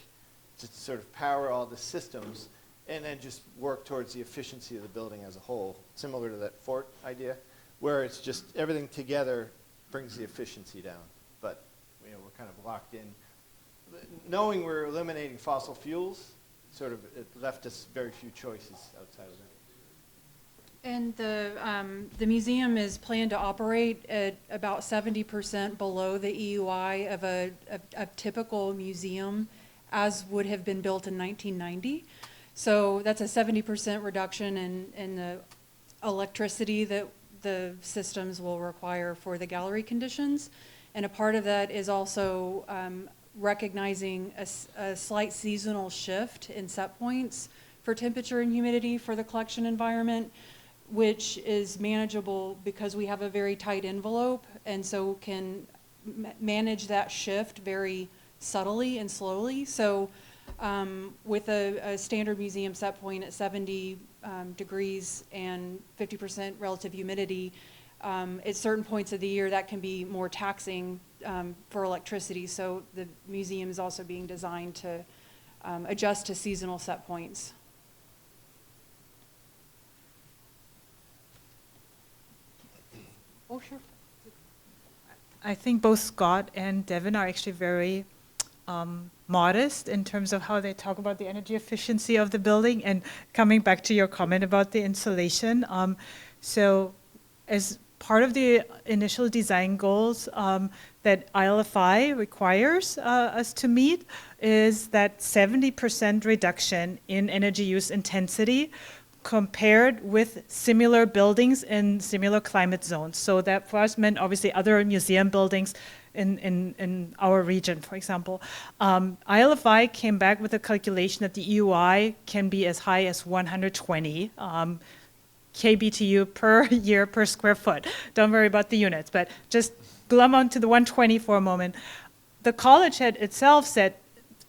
to sort of power all the systems and then just work towards the efficiency of the building as a whole, similar to that fort idea, where it's just everything together brings the efficiency down. But you know, we're kind of locked in. Knowing we're eliminating fossil fuels, sort of it left us very few choices outside of that. And the museum is planned to operate at about 70% below the EUI of a typical museum as would have been built in 1990. So that's a 70% reduction in the electricity that the systems will require for the gallery conditions. And a part of that is also recognizing a slight seasonal shift in set points for temperature and humidity for the collection environment, which is manageable because we have a very tight envelope and so can manage that shift very subtly and slowly. So with a standard museum set point at 70 degrees and 50% relative humidity, at certain points of the year that can be more taxing for electricity. So the museum is also being designed to adjust to seasonal set points. Oh, sure. I think both Scott and Devin are actually very modest in terms of how they talk about the energy efficiency of the building. And coming back to your comment about the insulation, so as part of the initial design goals that ILFI requires us to meet is that 70% reduction in energy use intensity compared with similar buildings in similar climate zones. So that for us meant obviously other museum buildings in our region, for example. ILFI came back with a calculation that the EUI can be as high as 120 kBTU per year per square foot. Don't worry about the units, but just glom onto the 120 for a moment. The college had itself set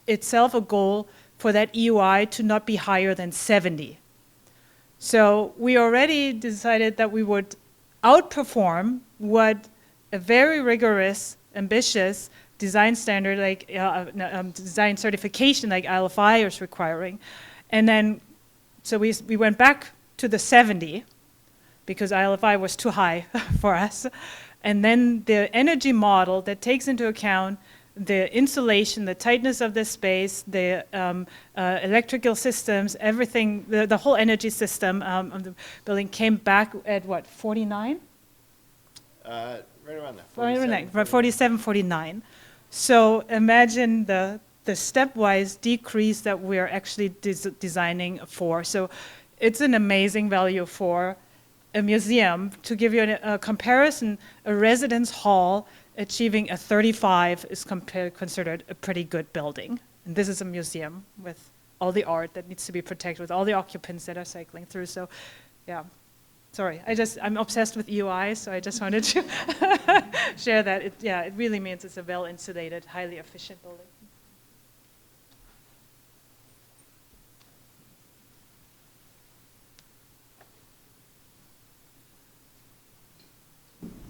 itself a goal for that EUI to not be higher than 70. So we already decided that we would outperform what a very rigorous, ambitious design standard like design certification like ILFI is requiring. And then, so we went back to the 70 because ILFI was too high for us. And then the energy model that takes into account the insulation, the tightness of the space, the electrical systems, everything, the whole energy system of the building came back at what, 49? Right around there. 47, 49. So imagine the stepwise decrease that we're actually designing for. So it's an amazing value for a museum. To give you a comparison, a residence hall achieving a 35 is considered a pretty good building. And this is a museum with all the art that needs to be protected, with all the occupants that are cycling through. So, yeah. Sorry, I'm obsessed with EOI, so I just wanted to share that. It really means it's a well-insulated, highly efficient building.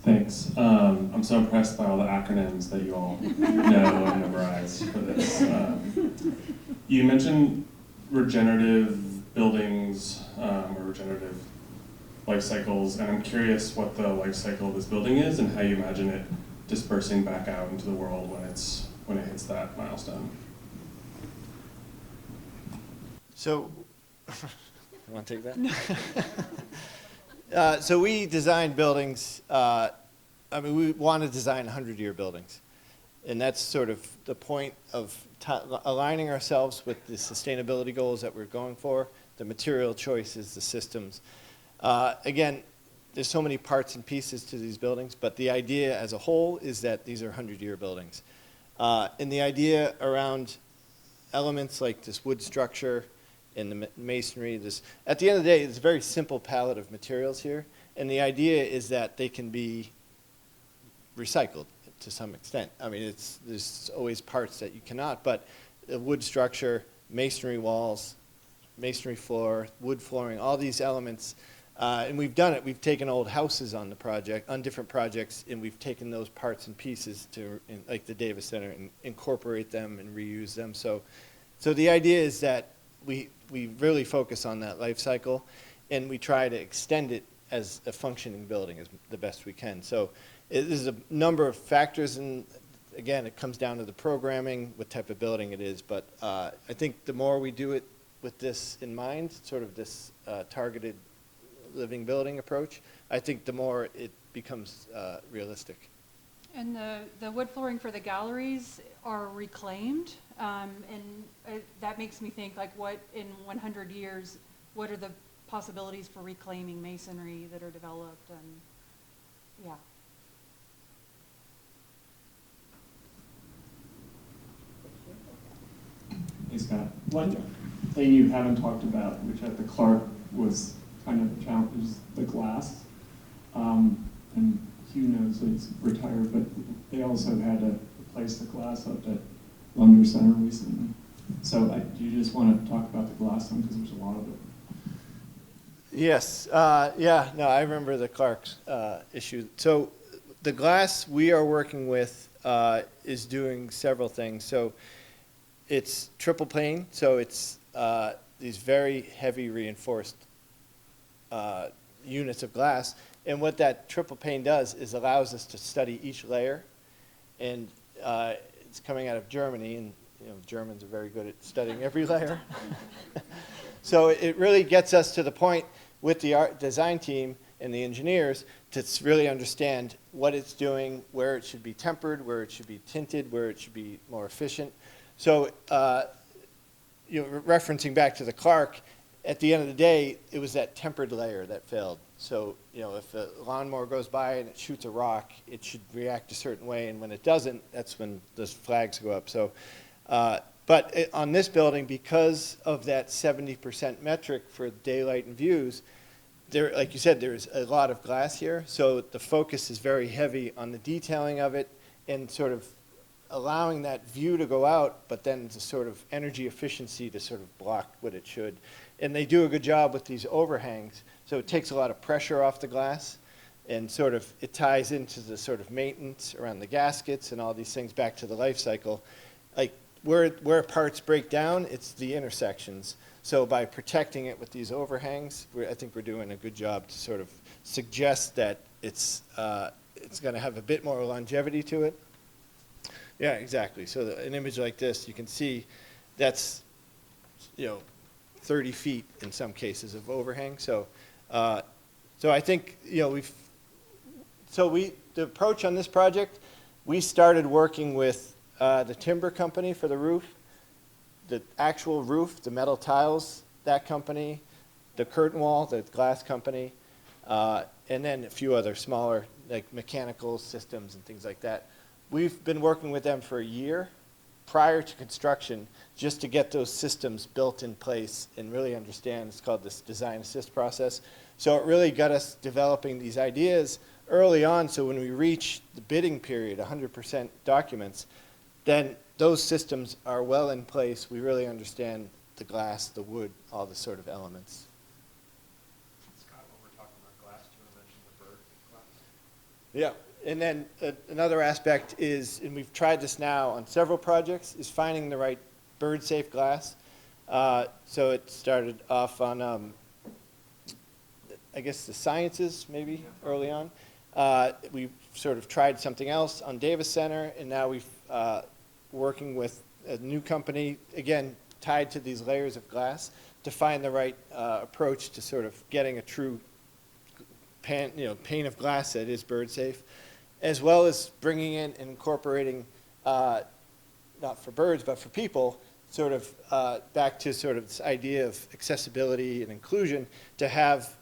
Thanks. I'm so impressed by all the acronyms that you all know and memorize for this. You mentioned regenerative buildings or regenerative life cycles, and I'm curious what the life cycle of this building is and how you imagine it dispersing back out into the world when it hits that milestone. So, you want to take that? So we design buildings, we want to design 100-year buildings. And that's sort of the point of aligning ourselves with the sustainability goals that we're going for, the material choices, the systems. Again, there's so many parts and pieces to these buildings, but the idea as a whole is that these are 100-year buildings. And the idea around elements like this wood structure and the masonry, at the end of the day, it's a very simple palette of materials here. And the idea is that they can be recycled to some extent. I mean, there's always parts that you cannot, but the wood structure, masonry walls, masonry floor, wood flooring, all these elements. And we've done it. We've taken old houses on different projects, and we've taken those parts and pieces like the Davis Center, and incorporate them and reuse them. So the idea is that we really focus on that life cycle, and we try to extend it as a functioning building as the best we can. So there's a number of factors, and again, it comes down to the programming, what type of building it is. But I think the more we do it with this in mind, sort of this targeted living building approach, I think the more it becomes realistic. And the wood flooring for the galleries are reclaimed, and that makes me think, like, what in 100 years, what are the possibilities for reclaiming masonry that are developed? And yeah. Hey Scott, one thing you haven't talked about, which at the Clark was kind of a challenge, is the glass. And Hugh knows that he's retired, but they also had to replace the glass up at Lunder Center recently. So do you just want to talk about the glass one, because there's a lot of it? Yes, yeah, no, I remember the Clark's issue. So the glass we are working with is doing several things. So it's triple pane, so it's these very heavy reinforced units of glass. And what that triple pane does is allows us to study each layer. And it's coming out of Germany, and Germans are very good at studying every layer. So it really gets us to the point with the art design team and the engineers to really understand what it's doing, where it should be tempered, where it should be tinted, where it should be more efficient. So referencing back to the Clark, at the end of the day, it was that tempered layer that failed. So if a lawnmower goes by and it shoots a rock, it should react a certain way, and when it doesn't, that's when those flags go up. So, but on this building, because of that 70% metric for daylight and views, there, like you said, there's a lot of glass here. So the focus is very heavy on the detailing of it and sort of allowing that view to go out, but then the sort of energy efficiency to sort of block what it should. And they do a good job with these overhangs. So it takes a lot of pressure off the glass, and sort of it ties into the sort of maintenance around the gaskets and all these things back to the life cycle. Like where parts break down, it's the intersections. So by protecting it with these overhangs, I think we're doing a good job to sort of suggest that it's going to have a bit more longevity to it. Yeah, exactly. So an image like this, you can see that's 30 feet in some cases of overhang. So I think the approach on this project, we started working with the timber company for the roof, the actual roof, the metal tiles, that company, the curtain wall, the glass company, and then a few other smaller like mechanical systems and things like that. We've been working with them for a year prior to construction, just to get those systems built in place and really understand. It's called this design assist process. So it really got us developing these ideas early on, so when we reach the bidding period, 100% documents, then those systems are well in place. We really understand the glass, the wood, all the sort of elements. Scott, when we're talking about glass, do you want to mention the bird glass? Yeah, and then another aspect is, and we've tried this now on several projects, is finding the right bird-safe glass. So it started off on, I guess, the sciences, maybe, early on. We sort of tried something else on Davis Center, and now we've working with a new company, again, tied to these layers of glass, to find the right approach to sort of getting a true pane of glass that is bird safe, as well as bringing in and incorporating, not for birds, but for people, sort of back to sort of this idea of accessibility and inclusion, to have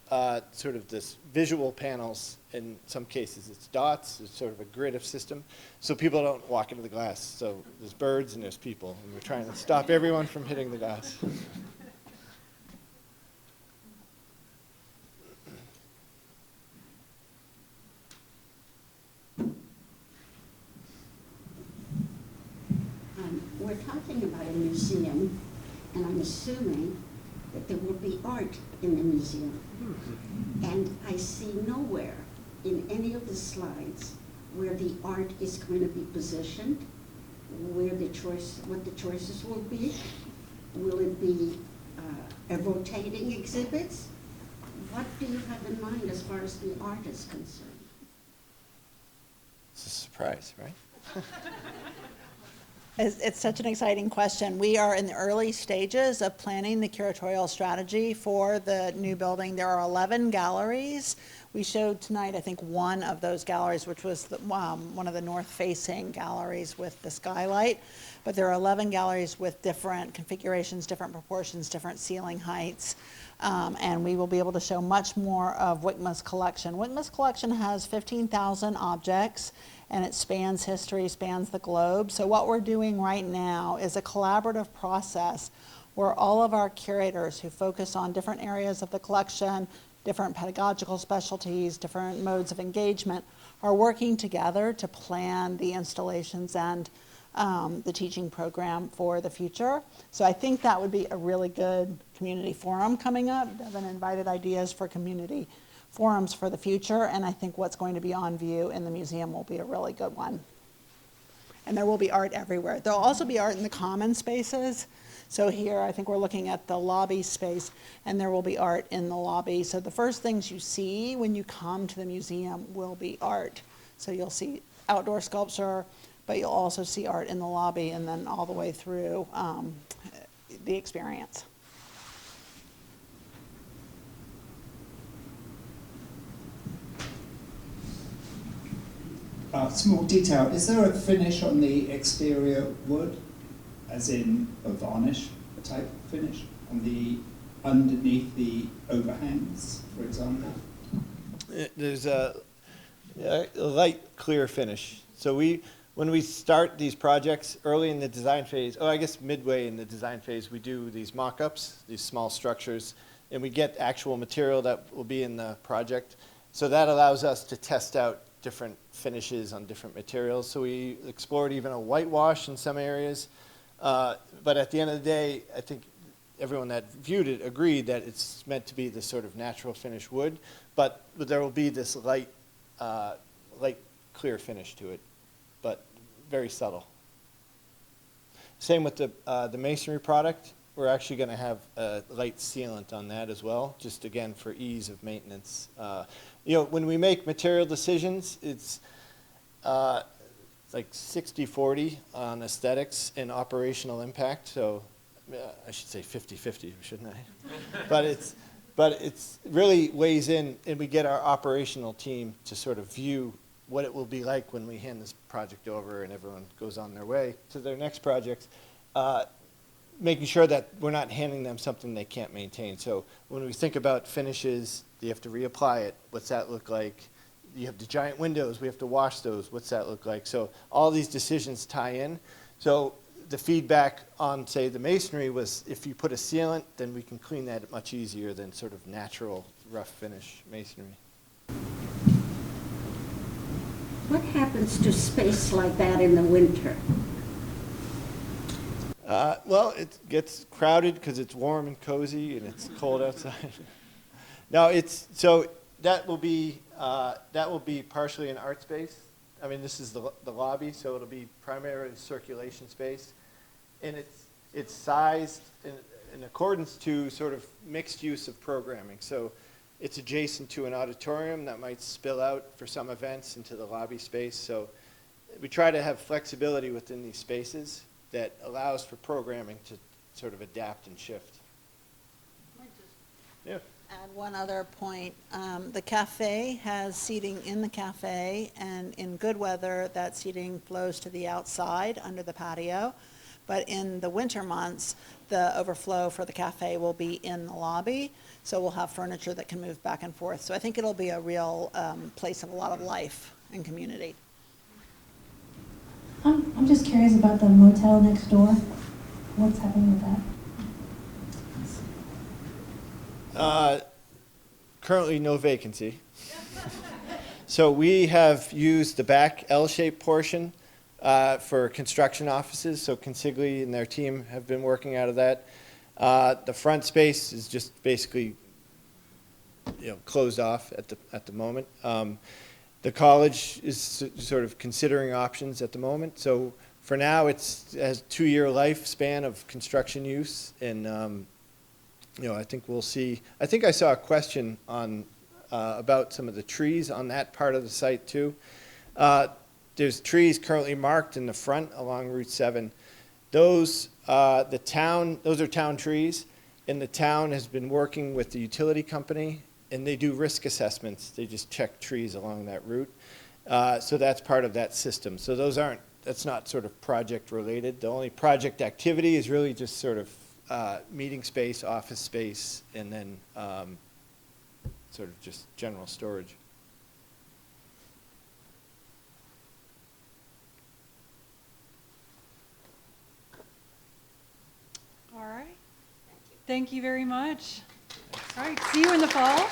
sort of this visual panels. In some cases it's dots, it's sort of a grid of system, so people don't walk into the glass. So there's birds and there's people, and we're trying to stop everyone from hitting the glass. We're talking about a museum, and I'm assuming that there will be art in the museum. And I see nowhere in any of the slides where the art is going to be positioned, where what the choices will be. Will it be a rotating exhibits? What do you have in mind as far as the art is concerned? It's a surprise, right? It's such an exciting question. We are in the early stages of planning the curatorial strategy for the new building. There are 11 galleries. We showed tonight, I think, one of those galleries, which was one of the north-facing galleries with the skylight. But there are 11 galleries with different configurations, different proportions, different ceiling heights. And we will be able to show much more of WCMA's collection. WCMA's collection has 15,000 objects, and it spans history, spans the globe. So what we're doing right now is a collaborative process where all of our curators who focus on different areas of the collection, different pedagogical specialties, different modes of engagement, are working together to plan the installations and the teaching program for the future. So I think that would be a really good community forum coming up. Devin invited ideas for community forums for the future, and I think what's going to be on view in the museum will be a really good one. And there will be art everywhere. There'll also be art in the common spaces. So here, I think we're looking at the lobby space, and there will be art in the lobby. So the first things you see when you come to the museum will be art. So you'll see outdoor sculpture, but you'll also see art in the lobby and then all the way through the experience. Small detail, is there a finish on the exterior wood, as in a varnish type finish, on the underneath the overhangs, for example? There's a light, clear finish. So when we start these projects early in the design phase, I guess midway in the design phase, we do these mock-ups, these small structures, and we get actual material that will be in the project. So that allows us to test out different finishes on different materials. So we explored even a whitewash in some areas. But at the end of the day, I think everyone that viewed it agreed that it's meant to be this sort of natural finish wood, but there will be this light, clear finish to it, but very subtle. Same with the masonry product. We're actually going to have a light sealant on that as well, just again for ease of maintenance. When we make material decisions, it's like 60-40 on aesthetics and operational impact. So I should say 50-50, shouldn't I? but it's really weighs in, and we get our operational team to sort of view what it will be like when we hand this project over and everyone goes on their way to their next projects. Making sure that we're not handing them something they can't maintain. So when we think about finishes, you have to reapply it. What's that look like? You have the giant windows. We have to wash those. What's that look like? So all these decisions tie in. So the feedback on, say, the masonry was if you put a sealant, then we can clean that much easier than sort of natural rough finish masonry. What happens to space like that in the winter? Well, it gets crowded because it's warm and cozy and it's cold outside. No, so that will be partially an art space. I mean, this is the lobby, so it'll be primarily circulation space, and it's sized in accordance to sort of mixed use of programming. So it's adjacent to an auditorium that might spill out for some events into the lobby space. So we try to have flexibility within these spaces that allows for programming to sort of adapt and shift. Yeah. Add one other point. The cafe has seating in the cafe, and in good weather, that seating flows to the outside under the patio. But in the winter months, the overflow for the cafe will be in the lobby, so we'll have furniture that can move back and forth. So I think it'll be a real place of a lot of life and community. I'm just curious about the motel next door. What's happening with that? Currently no vacancy. So we have used the back L-shaped portion for construction offices. So Consigli and their team have been working out of that. The front space is just basically, closed off at the moment. The college is sort of considering options at the moment. So for now, it has a 2-year lifespan of construction use, and I think we'll see. I think I saw a question on about some of the trees on that part of the site too. There's trees currently marked in the front along Route 7. Those are town trees, and the town has been working with the utility company, and they do risk assessments. They just check trees along that route. So that's part of that system. So that's not sort of project related. The only project activity is really just sort of meeting space, office space, and then sort of just general storage. All right. Thank you very much. All right, see you in the fall.